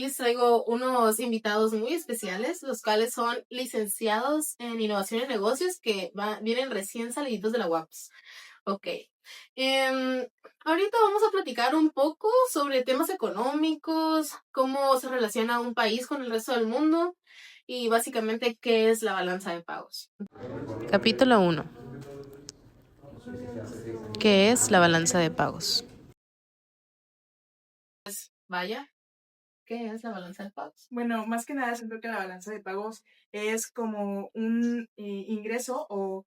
hoy les traigo unos invitados muy especiales, los cuales son licenciados en Innovación y Negocios que vienen recién saliditos de la UAPS. Ok. Em, Ahorita vamos a platicar un poco sobre temas económicos, cómo se relaciona un país con el resto del mundo y básicamente qué es la balanza de pagos. Capítulo 1. ¿Qué es la balanza de pagos? Vaya, ¿qué es la balanza de pagos? Bueno, más que nada siento que la balanza de pagos es como un ingreso o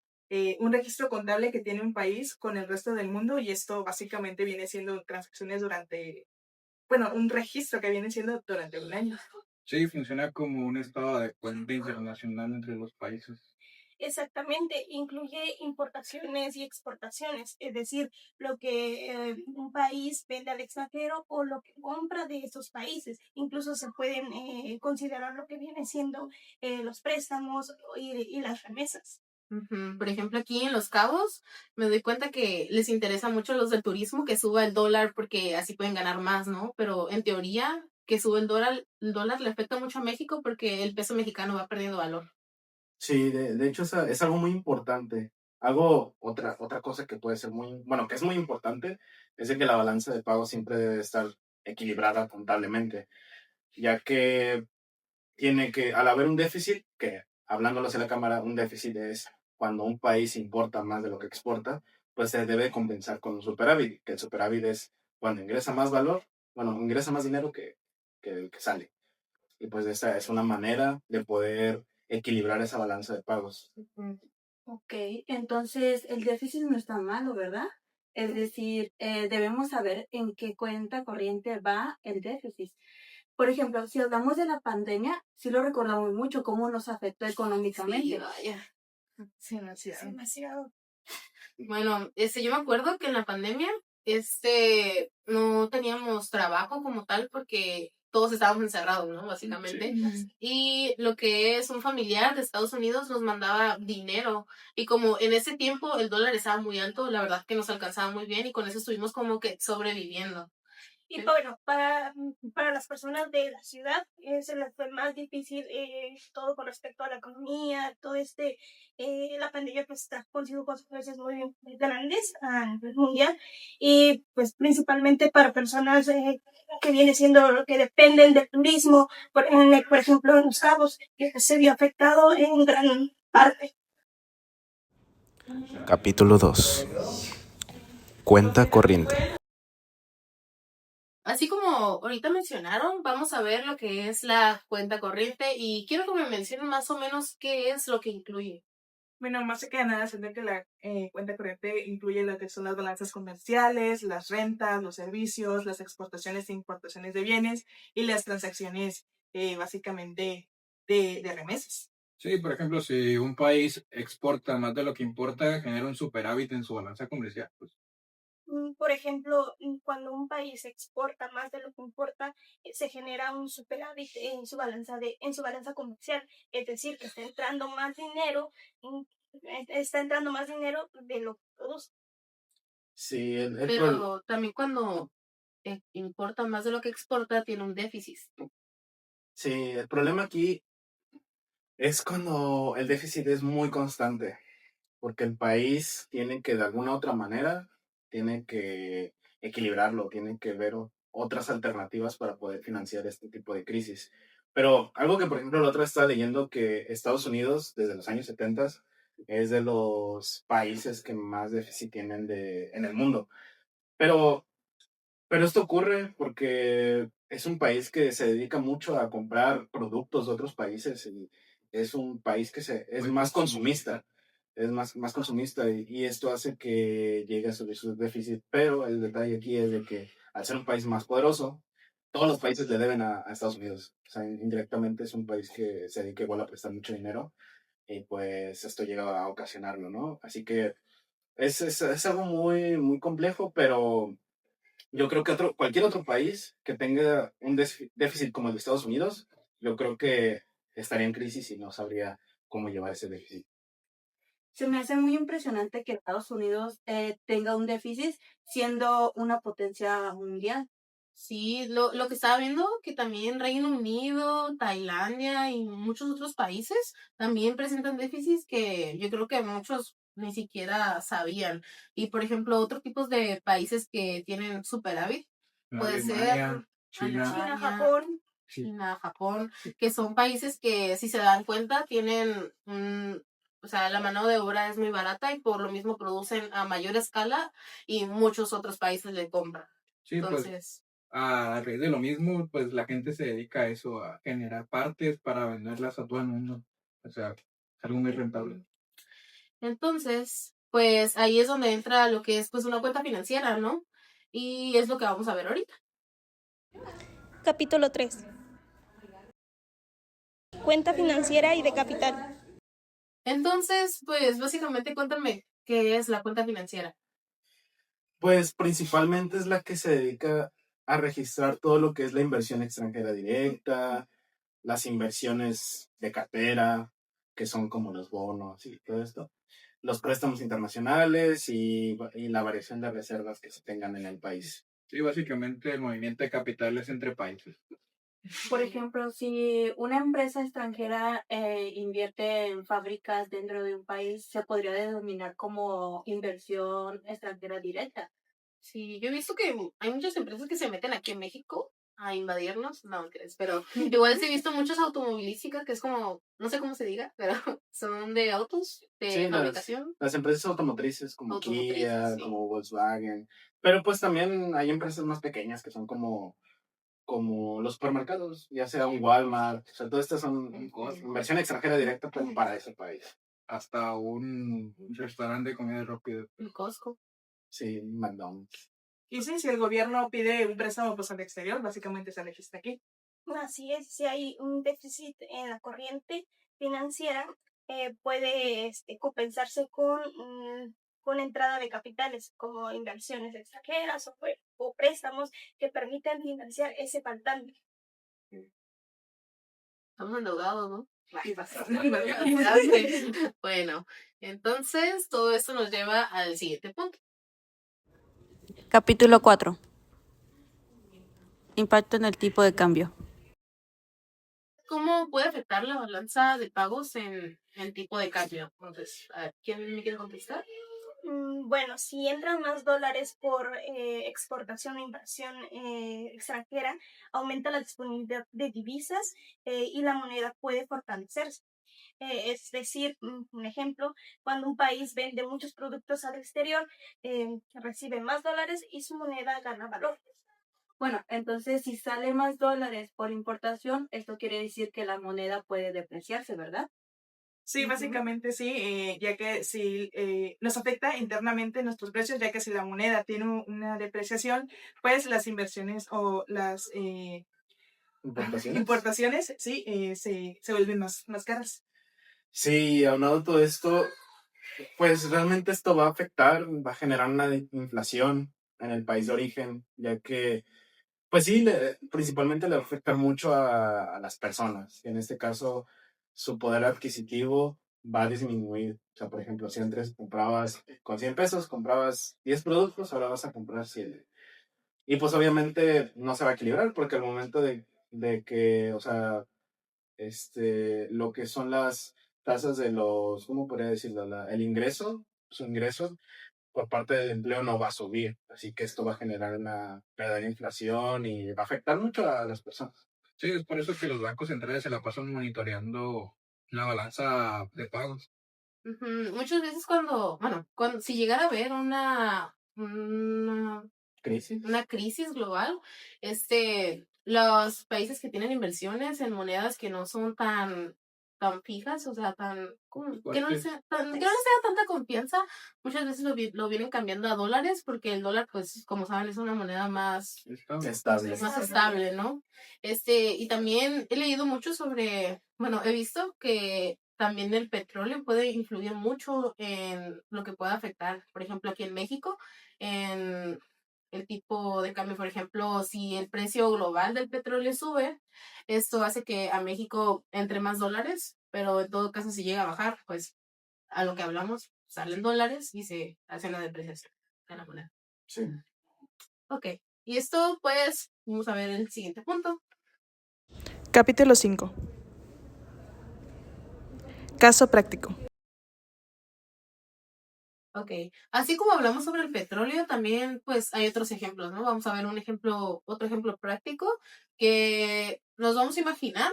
un registro contable que tiene un país con el resto del mundo, y esto básicamente viene siendo transacciones un registro que viene siendo durante un año. Sí, funciona como un estado de cuenta internacional entre los países. Exactamente, incluye importaciones y exportaciones, es decir, lo que un país vende al extranjero o lo que compra de esos países. Incluso se pueden considerar lo que viene siendo los préstamos y las remesas. Por ejemplo, aquí en Los Cabos me doy cuenta que les interesa mucho a los del turismo que suba el dólar porque así pueden ganar más, ¿no? Pero en teoría, que sube el dólar le afecta mucho a México porque el peso mexicano va perdiendo valor. Sí, de hecho es algo muy importante. Otra cosa que puede ser que es muy importante, es de que la balanza de pago siempre debe estar equilibrada contablemente, ya que al haber un déficit, que hablándolo hacia la cámara, un déficit es cuando un país importa más de lo que exporta, pues se debe compensar con un superávit, que el superávit es cuando ingresa más valor, ingresa más dinero que sale. Y pues esa es una manera de poder equilibrar esa balanza de pagos. Ok, entonces el déficit no está malo, ¿verdad? Es decir, debemos saber en qué cuenta corriente va el déficit. Por ejemplo, si hablamos de la pandemia, sí lo recordamos mucho, cómo nos afectó económicamente. Sí, vaya. Sí, demasiado. Bueno, yo me acuerdo que en la pandemia, no teníamos trabajo como tal porque todos estábamos encerrados, ¿no? Básicamente. Sí. Y lo que es un familiar de Estados Unidos nos mandaba dinero. Y como en ese tiempo el dólar estaba muy alto, la verdad que nos alcanzaba muy bien y con eso estuvimos como que sobreviviendo. Y bueno, para las personas de la ciudad se les fue más difícil todo con respecto a la economía, la pandemia pues está consigo consecuencias muy grandes a nivel mundial, y pues principalmente para personas que viene siendo, que dependen del turismo, por ejemplo en Los Cabos, que se vio afectado en gran parte. Capítulo 2. Cuenta corriente. Así como ahorita mencionaron, vamos a ver lo que es la cuenta corriente y quiero que me mencionen más o menos qué es lo que incluye. Bueno, más que nada siento que la cuenta corriente incluye lo que son las balanzas comerciales, las rentas, los servicios, las exportaciones e importaciones de bienes y las transacciones básicamente de remesas. Sí, por ejemplo, si un país exporta más de lo que importa, genera un superávit en su balanza comercial, pues. Por ejemplo, cuando un país exporta más de lo que importa, se genera un superávit en su balanza comercial, es decir, que está entrando más dinero de lo que produce. Sí, Pero también cuando importa más de lo que exporta, tiene un déficit. sí, el problema aquí es cuando el déficit es muy constante, porque el país tiene que de alguna otra manera, tiene que equilibrarlo, tiene que ver otras alternativas para poder financiar este tipo de crisis. Pero algo que, por ejemplo, la otra vez estaba leyendo, que Estados Unidos, desde los años 70, es de los países que más déficit tienen en el mundo. Pero esto ocurre porque es un país que se dedica mucho a comprar productos de otros países, y es un país que es Muy más consumista. consumista, es más consumista, y esto hace que llegue a subir su déficit. Pero el detalle aquí es de que al ser un país más poderoso, todos los países le deben a Estados Unidos. O sea, indirectamente es un país que se dedica igual a prestar mucho dinero, y pues esto llega a ocasionarlo, ¿no? Así que es algo muy, muy complejo, pero yo creo que cualquier otro país que tenga un déficit como el de Estados Unidos, yo creo que estaría en crisis y no sabría cómo llevar ese déficit. Se me hace muy impresionante que Estados Unidos tenga un déficit siendo una potencia mundial. Sí, lo que estaba viendo, que también Reino Unido, Tailandia y muchos otros países también presentan déficits que yo creo que muchos ni siquiera sabían. Y por ejemplo, otros tipos de países que tienen superávit puede ser Alemania, China. China, Alemania, Japón. Sí. China, Japón, que son países que si se dan cuenta tienen o sea, la mano de obra es muy barata y por lo mismo producen a mayor escala y muchos otros países le compran. Sí, pues Entonces, a raíz de lo mismo, pues la gente se dedica a eso, a generar partes para venderlas a todo el mundo. O sea, es algo muy rentable. entonces, pues ahí es donde entra lo que es pues una cuenta financiera, ¿no? Y es lo que vamos a ver ahorita. Capítulo 3. Cuenta financiera y de capital. Entonces, pues básicamente cuéntame qué es la cuenta financiera. Pues principalmente es la que se dedica a registrar todo lo que es la inversión extranjera directa, las inversiones de cartera, que son como los bonos y todo esto, los préstamos internacionales y la variación de reservas que se tengan en el país. Sí, básicamente el movimiento de capitales entre países. Por ejemplo, si una empresa extranjera invierte en fábricas dentro de un país, se podría denominar como inversión extranjera directa. Sí, yo he visto que hay muchas empresas que se meten aquí en México a invadirnos, no crees, pero igual sí he visto muchas automovilísticas que es como, no sé cómo se diga, pero son de autos, de Sí, fabricación las empresas automotrices como automotrices, Kia, sí. como Volkswagen, pero pues también hay empresas más pequeñas que son como los supermercados, ya sea un Walmart, o sea, todas estas son inversión extranjera directa pero para ese país. Hasta un restaurante de comida rápida. El Costco. Sí, McDonald's. Y sí, si el gobierno pide un préstamo pues al exterior, básicamente se registra aquí. Así es, si hay un déficit en la corriente financiera, puede compensarse con entrada de capitales como inversiones extranjeras o préstamos que permitan financiar ese faltante. Estamos endeudados, ¿no? Bastante. Bueno, entonces todo esto nos lleva al siguiente punto. Capítulo 4. Impacto en el tipo de cambio. ¿Cómo puede afectar la balanza de pagos en el tipo de cambio? Entonces, a ver, ¿quién me quiere contestar? Bueno, si entran más dólares por exportación o inversión extranjera, aumenta la disponibilidad de divisas y la moneda puede fortalecerse. Es decir, un ejemplo, cuando un país vende muchos productos al exterior, recibe más dólares y su moneda gana valor. Bueno, entonces si sale más dólares por importación, esto quiere decir que la moneda puede depreciarse, ¿verdad? Sí, básicamente sí, ya que si nos afecta internamente nuestros precios, ya que si la moneda tiene una depreciación, pues las inversiones o las ¿Importaciones? importaciones, sí, se vuelven más caras. Sí, aunado a todo esto, pues realmente esto va a afectar, va a generar una inflación en el país de origen, ya que, pues sí, principalmente le va a afectar mucho a las personas. En este caso, su poder adquisitivo va a disminuir. O sea, por ejemplo, si antes comprabas con 100 pesos, comprabas 10 productos, ahora vas a comprar 7. Y pues obviamente no se va a equilibrar porque al momento de que, o sea, lo que son las tasas de los, ¿cómo podría decirlo? El ingreso, su ingreso por parte del empleo no va a subir. Así que esto va a generar una verdadera inflación y va a afectar mucho a las personas. Sí, es por eso que los bancos centrales se la pasan monitoreando la balanza de pagos. Muchas veces cuando si llegara a haber ¿Crisis? una crisis global, los países que tienen inversiones en monedas que no son tan fijas, o sea, que no les sea, que no les sea tanta confianza, muchas veces lo vienen cambiando a dólares, porque el dólar, pues, como saben, es una moneda más Estable. estable, ¿no? Y también he leído mucho he visto que también el petróleo puede influir mucho en lo que puede afectar, por ejemplo, aquí en México, en el tipo de cambio. Por ejemplo, si el precio global del petróleo sube, esto hace que a México entre más dólares, pero en todo caso si llega a bajar, pues a lo que hablamos, salen dólares y se hace una depreciación de la moneda. Sí. Ok, y esto pues Vamos a ver el siguiente punto. Capítulo 5. Caso práctico. Ok, así como hablamos sobre el petróleo, también pues hay otros ejemplos, ¿no? Vamos a ver otro ejemplo práctico que nos vamos a imaginar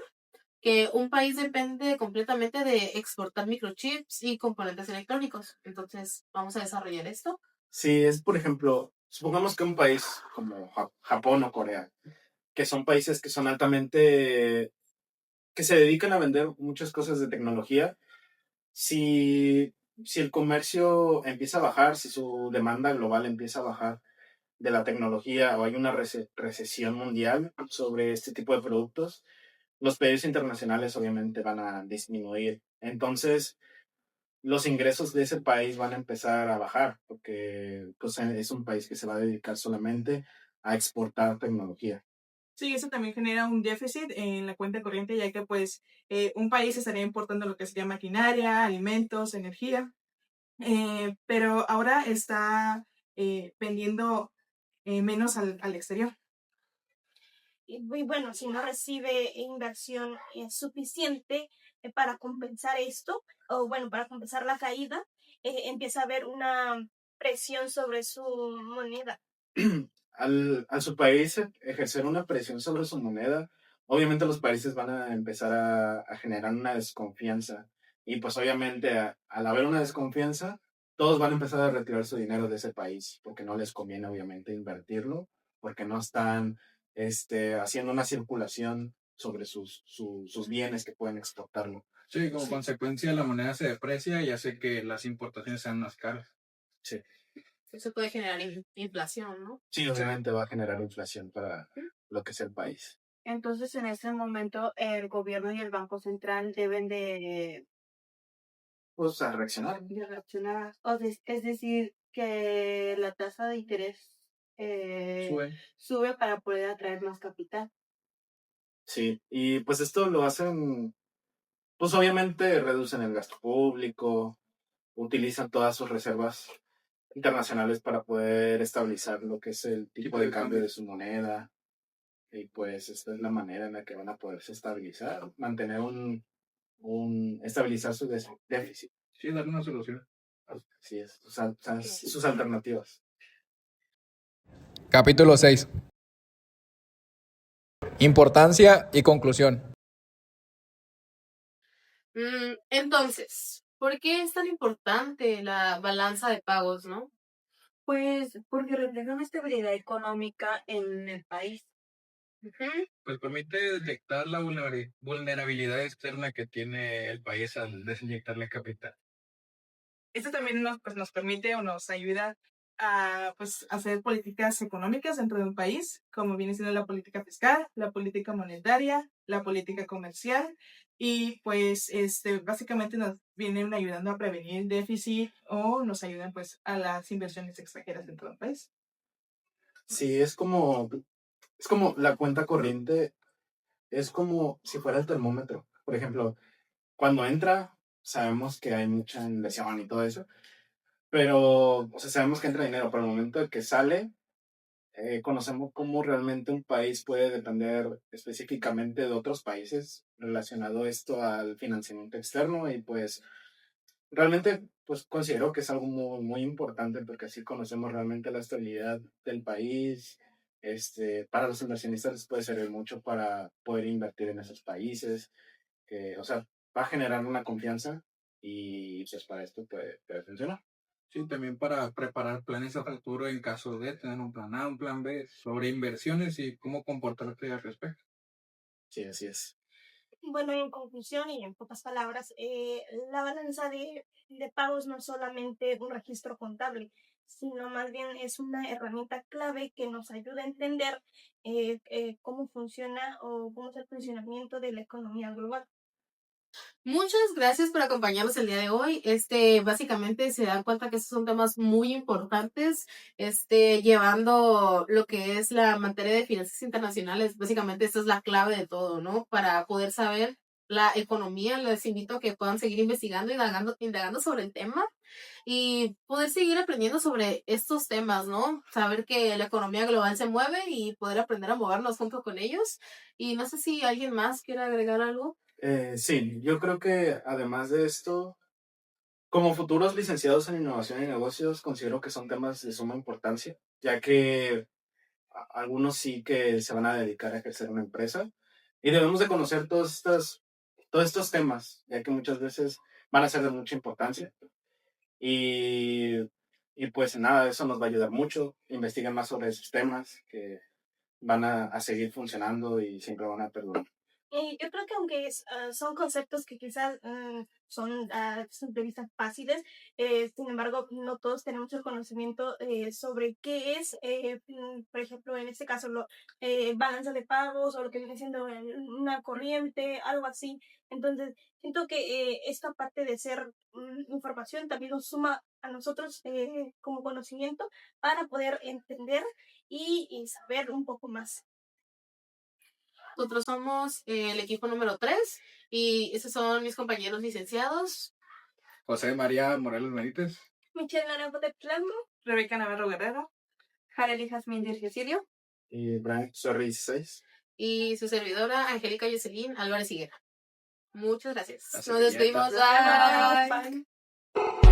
que un país depende completamente de exportar microchips y componentes electrónicos. Entonces, vamos a desarrollar esto. Sí, es por ejemplo, supongamos que un país como Japón o Corea, que son países que son altamente, que se dedican a vender muchas cosas de tecnología. Si el comercio empieza a bajar, si su demanda global empieza a bajar de la tecnología o hay una recesión mundial sobre este tipo de productos, los pedidos internacionales obviamente van a disminuir. Entonces, los ingresos de ese país van a empezar a bajar porque pues, es un país que se va a dedicar solamente a exportar tecnología. Sí, eso también genera un déficit en la cuenta corriente, ya que pues un país estaría importando lo que sería maquinaria, alimentos, energía, pero ahora está vendiendo menos al exterior. Y bueno, si no recibe inversión suficiente para compensar esto, o bueno, para compensar la caída, empieza a haber una presión sobre su moneda. Al su país ejercer una presión sobre su moneda, obviamente los países van a empezar a generar una desconfianza. Y pues obviamente al haber una desconfianza, todos van a empezar a retirar su dinero de ese país, porque no les conviene obviamente invertirlo, porque no están haciendo una circulación sobre sus bienes que pueden exportarlo. Sí, como consecuencia la moneda se deprecia y hace que las importaciones sean más caras. Sí. Eso puede generar inflación, ¿no? Sí, obviamente va a generar inflación para lo que es el país. Entonces, en ese momento, el gobierno y el Banco Central deben Pues a reaccionar. de reaccionar. Es decir, que la tasa de interés sube para poder atraer más capital. Sí, y pues esto lo hacen, pues obviamente reducen el gasto público, utilizan todas sus reservas internacionales para poder estabilizar lo que es el tipo de cambio de su moneda. Y pues esta es la manera en la que van a poderse estabilizar, mantener estabilizar su déficit. Sí, darle una solución. Así es, sus alternativas. Capítulo 6. Importancia y conclusión. Entonces, ¿por qué es tan importante la balanza de pagos, no? Pues porque refleja una estabilidad económica en el país. Pues permite detectar la vulnerabilidad externa que tiene el país al desinyectarle capital. Esto también nos permite o nos ayuda a pues, hacer políticas económicas dentro de un país, como viene siendo la política fiscal, la política monetaria, la política comercial, y pues básicamente nos vienen ayudando a prevenir el déficit o nos ayudan pues a las inversiones extranjeras dentro del país. Sí, es como la cuenta corriente, es como si fuera el termómetro. Por ejemplo, cuando entra, sabemos que hay mucha inversión y todo eso, pero, o sea, sabemos que entra dinero, pero el momento de que sale, conocemos cómo realmente un país puede depender específicamente de otros países relacionado esto al financiamiento externo y pues realmente pues considero que es algo muy, muy importante porque así conocemos realmente la estabilidad del país. Para los inversionistas les puede servir mucho para poder invertir en esos países, que, o sea, va a generar una confianza y pues para esto puede funcionar. Sí, también para preparar planes a futuro en caso de tener un plan A, un plan B sobre inversiones y cómo comportarte al respecto. Sí, así es. Bueno, en conclusión y en pocas palabras, la balanza de pagos no es solamente un registro contable, sino más bien es una herramienta clave que nos ayuda a entender cómo funciona o cómo es el funcionamiento de la economía global. Muchas gracias por acompañarnos el día de hoy. Básicamente se dan cuenta que estos son temas muy importantes, llevando lo que es la materia de finanzas internacionales. Básicamente esta es la clave de todo, ¿no? Para poder saber la economía. Les invito a que puedan seguir investigando, indagando sobre el tema y poder seguir aprendiendo sobre estos temas, ¿no? Saber que la economía global se mueve y poder aprender a movernos junto con ellos. Y no sé si alguien más quiere agregar algo. Sí, yo creo que además de esto, como futuros licenciados en innovación y negocios, considero que son temas de suma importancia, ya que algunos sí que se van a dedicar a ejercer una empresa y debemos de conocer todos estos temas, ya que muchas veces van a ser de mucha importancia y, y pues nada, eso nos va a ayudar mucho. Investiguen más sobre esos temas que van a seguir funcionando y siempre van a perdurar. Yo creo que aunque son conceptos que quizás son a simple vista fáciles, sin embargo, no todos tenemos el conocimiento sobre qué es, por ejemplo, en este caso, balanza de pagos o lo que viene siendo una corriente, algo así. Entonces, siento que esta parte de ser información también nos suma a nosotros como conocimiento para poder entender y saber un poco más. Nosotros somos el equipo número 3 y esos son mis compañeros licenciados. José María Morales Benítez. Michelle Naranjo de Plasmo. Rebeca Navarro Guerrero. Jareli Jazmín Dirgesilio. Y Brian Sorry 16. Y su servidora, Angélica Jocelyn Álvarez Higuera. Muchas gracias. La Nos despedimos. servilleta. Bye. Bye.